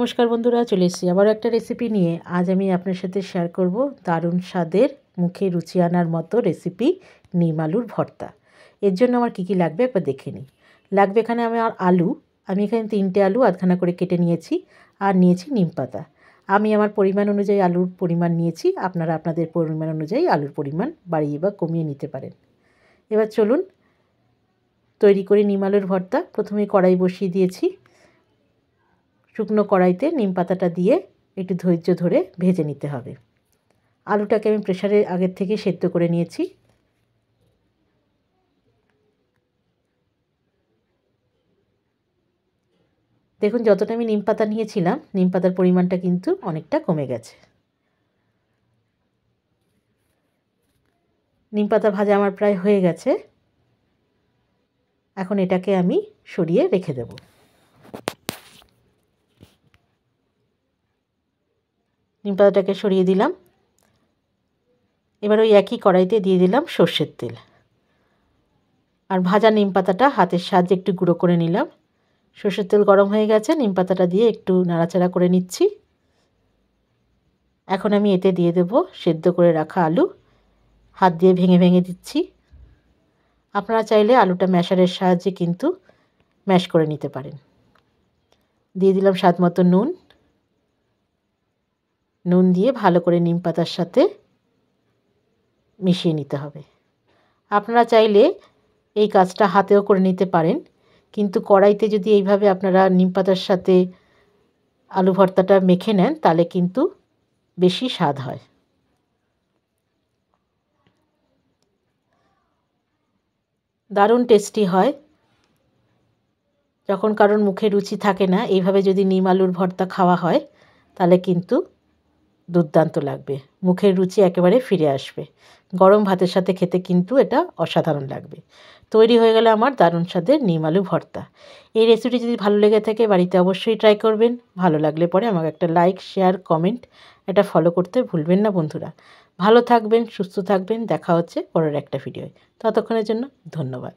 নমস্কার বন্ধুরা, চলে এসেছি আবার একটা রেসিপি নিয়ে। আজ আমি আপনার সাথে শেয়ার করব দারুণ স্বাদের, মুখে রুচি আনার মতো রেসিপি নিম আলুর ভর্তা। এর জন্য আমার কী কী লাগবে একবার দেখে নিই। লাগবে এখানে আমার আলু, আমি এখানে 3টে আলু আধখানা করে কেটে নিয়েছি, আর নিয়েছি নিম পাতা। আমি আমার পরিমাণ অনুযায়ী আলুর পরিমাণ নিয়েছি, আপনারা আপনাদের পরিমাণ অনুযায়ী আলুর পরিমাণ বাড়িয়ে বা কমিয়ে নিতে পারেন। এবার চলুন তৈরি করি নিম আলুর ভর্তা। প্রথমে কড়াই বসিয়ে দিয়েছি। শুকনো কড়াইতে নিম পাতাটা দিয়ে একটু ধৈর্য ধরে ভেজে নিতে হবে। আলুটাকে আমি প্রেসারে আগের থেকে সেদ্ধ করে নিয়েছি। দেখুন, যতটা আমি নিম পাতা নিয়েছিলাম, নিম পাতার পরিমাণটা কিন্তু অনেকটা কমে গেছে। নিম পাতা ভাজা আমার প্রায় হয়ে গেছে। এখন এটাকে আমি সরিয়ে রেখে দেব। নিম পাতাটাকে সরিয়ে দিলাম। এবার ওই একই কড়াইতে দিয়ে দিলাম সর্ষের তেল, আর ভাজা নিম পাতাটা হাতের সাহায্যে একটু গুঁড়ো করে নিলাম। সর্ষের তেল গরম হয়ে গেছে, নিম পাতাটা দিয়ে একটু নাড়াচাড়া করে নিচ্ছি। এখন আমি এতে দিয়ে দেব সেদ্ধ করে রাখা আলু। হাত দিয়ে ভেঙে ভেঙে দিচ্ছি। আপনারা চাইলে আলুটা ম্যাশারের সাহায্যে কিন্তু ম্যাশ করে নিতে পারেন। দিয়ে দিলাম স্বাদ মতো নুন। নুন দিয়ে ভালো করে নিম পাতার সাথে মিশিয়ে নিতে হবে। আপনারা চাইলে এই কাজটা হাতেও করে নিতে পারেন, কিন্তু কড়াইতে যদি এইভাবে আপনারা নিম পাতার সাথে আলু ভর্তাটা মেখে নেন তাহলে কিন্তু বেশি স্বাদ হয়। দারুণ টেস্টি হয়। যখন কারোর মুখে রুচি থাকে না, এইভাবে যদি নিম আলুর ভর্তা খাওয়া হয় তাহলে কিন্তু দুর্দান্ত লাগবে, মুখের রুচি একেবারে ফিরে আসবে। গরম ভাতের সাথে খেতে কিন্তু এটা অসাধারণ লাগবে। তৈরি হয়ে গেল আমার দারুণ স্বাদের নিম আলু ভর্তা। এই রেসিপি যদি ভালো লেগে থাকে বাড়িতে অবশ্যই ট্রাই করবেন। ভালো লাগলে পরে আমাকে একটা লাইক, শেয়ার, কমেন্ট এটা ফলো করতে ভুলবেন না বন্ধুরা। ভালো থাকবেন, সুস্থ থাকবেন। দেখা হচ্ছে পরের একটা ভিডিওয়। ততক্ষণের জন্য ধন্যবাদ।